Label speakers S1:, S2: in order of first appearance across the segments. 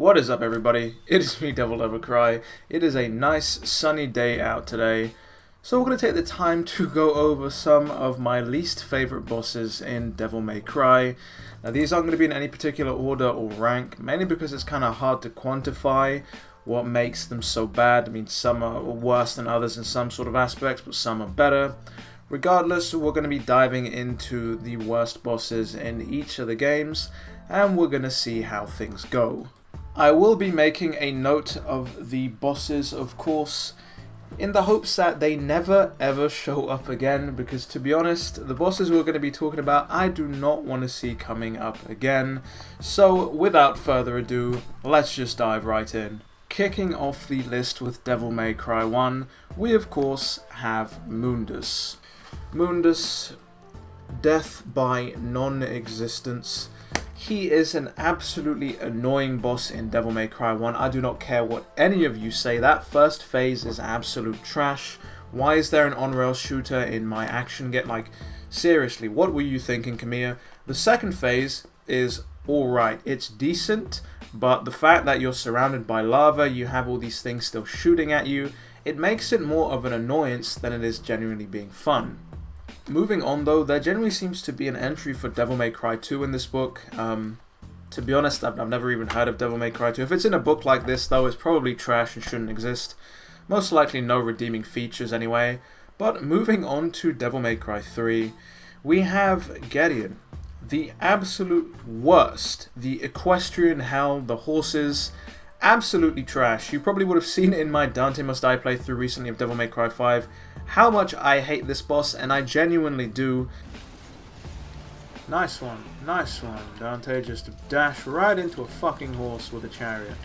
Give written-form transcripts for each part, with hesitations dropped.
S1: What is up, everybody? It is me, DevilNeverCry. It is a nice sunny day out today, so we're going to take the time to go over some of my least favorite bosses in Devil May Cry. Now, these aren't going to be in any particular order or rank, mainly because it's kind of hard to quantify what makes them so bad. I mean, some are worse than others in some sort of aspects, but some are better. Regardless, we're going to be diving into the worst bosses in each of the games, and we're going to see how things go. I will be making a note of the bosses, of course, in the hopes that they never ever show up again, because to be honest, the bosses we're going to be talking about I do not want to see coming up again. So without further ado, let's just dive right in. Kicking off the list with Devil May Cry 1, we of course have Mundus. Mundus, death by non-existence. He is an absolutely annoying boss in Devil May Cry 1. I do not care what any of you say. That first phase is absolute trash. Why is there an on-rail shooter in my action game? Like, seriously, what were you thinking, Camilla? The second phase is alright. It's decent, but the fact that you're surrounded by lava, you have all these things still shooting at you, it makes it more of an annoyance than it is genuinely being fun. Moving on though, there generally seems to be an entry for Devil May Cry 2 in this book. To be honest, I've never even heard of Devil May Cry 2. If it's in a book like this though, it's probably trash and shouldn't exist. Most likely no redeeming features anyway. But moving on to Devil May Cry 3, we have Gideon. The absolute worst. The equestrian hell, the horses, absolutely trash. You probably would have seen it in my Dante Must Die playthrough recently of Devil May Cry 5. How much I hate this boss, and I genuinely do. Nice one, Dante, just dash right into a fucking horse with a chariot.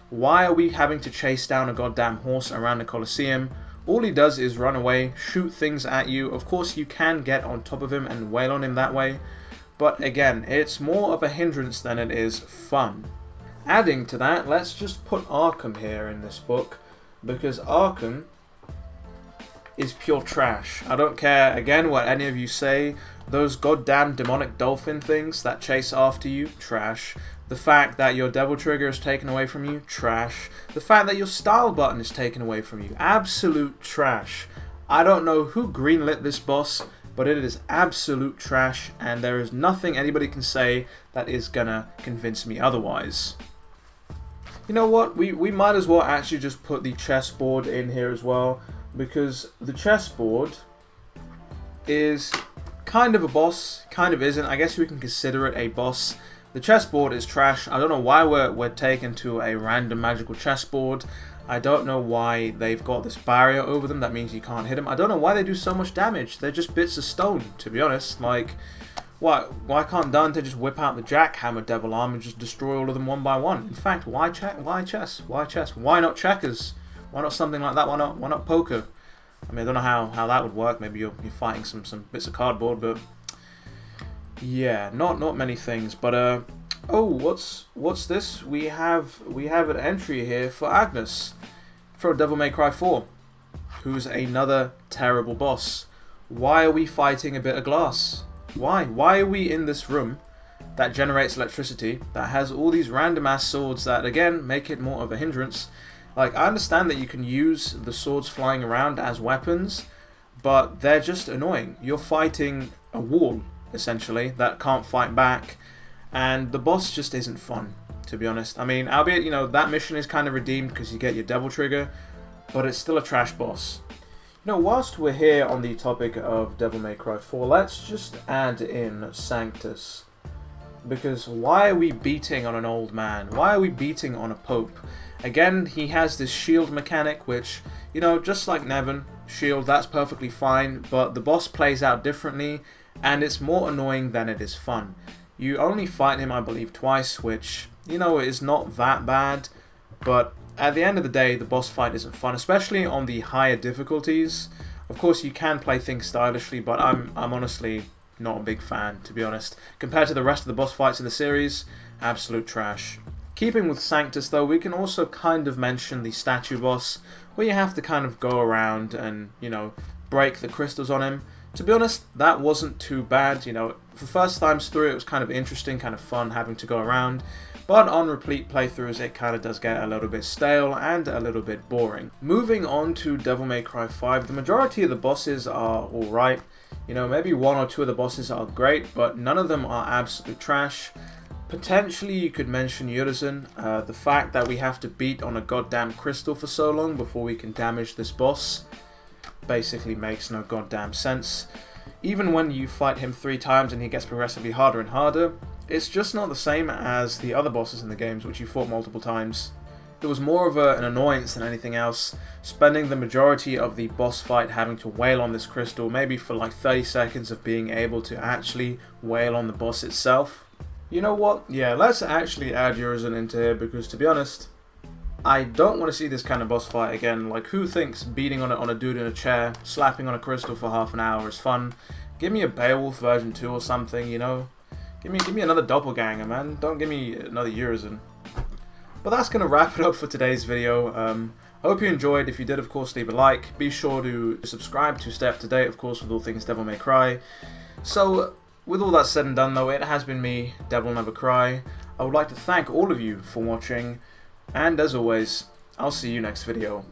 S1: Why are we having to chase down a goddamn horse around the Colosseum? All he does is run away, shoot things at you. Of course you can get on top of him and wail on him that way, but again, it's more of a hindrance than it is fun. Adding to that, let's just put Arkham here in this book, because Arkham is pure trash. I don't care, again, what any of you say. Those goddamn demonic dolphin things that chase after you, trash. The fact that your devil trigger is taken away from you, trash. The fact that your style button is taken away from you, absolute trash. I don't know who greenlit this boss, but it is absolute trash, and there is nothing anybody can say that is gonna convince me otherwise. You know what, we might as well actually just put the chessboard in here as well, because the chessboard is kind of a boss, kind of isn't. I guess we can consider it a boss. The chessboard is trash. I don't know why we're taken to a random magical chessboard. I don't know why they've got this barrier over them that means you can't hit them. I don't know why they do so much damage. They're just bits of stone, to be honest. Like, why can't Dante just whip out the jackhammer devil arm and just destroy all of them one by one? In fact, why chess? Why chess? Why not checkers? Why not something like that? Why not poker? I mean, I don't know how that would work. Maybe you're fighting some bits of cardboard, but yeah, not many things. But oh, what's this? We have an entry here for Agnes from Devil May Cry 4, who's another terrible boss. Why are we fighting a bit of glass? Why are we in this room that generates electricity, that has all these random ass swords that again make it more of a hindrance? Like, I understand that you can use the swords flying around as weapons, but they're just annoying. You're fighting a wall, essentially, that can't fight back, and the boss just isn't fun, to be honest. I mean, albeit, you know, that mission is kind of redeemed because you get your devil trigger, but it's still a trash boss. You know, whilst we're here on the topic of Devil May Cry 4, let's just add in Sanctus. Because why are we beating on an old man? Why are we beating on a pope? Again, he has this shield mechanic, which, you know, just like Nevin, shield, that's perfectly fine, but the boss plays out differently, and it's more annoying than it is fun. You only fight him, I believe, twice, which, you know, is not that bad, but at the end of the day, the boss fight isn't fun, especially on the higher difficulties. Of course, you can play things stylishly, but I'm honestly not a big fan, to be honest. Compared to the rest of the boss fights in the series, absolute trash. Keeping with Sanctus though, we can also kind of mention the statue boss, where you have to kind of go around and, you know, break the crystals on him. To be honest, that wasn't too bad, you know, for first times through it was kind of interesting, kind of fun having to go around, but on repeat playthroughs it kind of does get a little bit stale and a little bit boring. Moving on to Devil May Cry 5, the majority of the bosses are alright. You know, maybe one or two of the bosses are great, but none of them are absolute trash. Potentially you could mention Urizen. The fact that we have to beat on a goddamn crystal for so long before we can damage this boss basically makes no goddamn sense. Even when you fight him 3 times and he gets progressively harder and harder, it's just not the same as the other bosses in the games which you fought multiple times. It was more of an annoyance than anything else, spending the majority of the boss fight having to wail on this crystal, maybe for like 30 seconds of being able to actually wail on the boss itself. You know what? Yeah, let's actually add Urizen into here, because to be honest, I don't want to see this kind of boss fight again. Like, who thinks beating on a dude in a chair, slapping on a crystal for half an hour is fun? Give me a Beowulf version 2 or something, you know? Give me another doppelganger, man. Don't give me another Urizen. But that's going to wrap it up for today's video. I hope you enjoyed. If you did, of course, leave a like. Be sure to subscribe to stay up to date, of course, with all things Devil May Cry. So, with all that said and done, though, it has been me, DevilNeverCry. I would like to thank all of you for watching. And as always, I'll see you next video.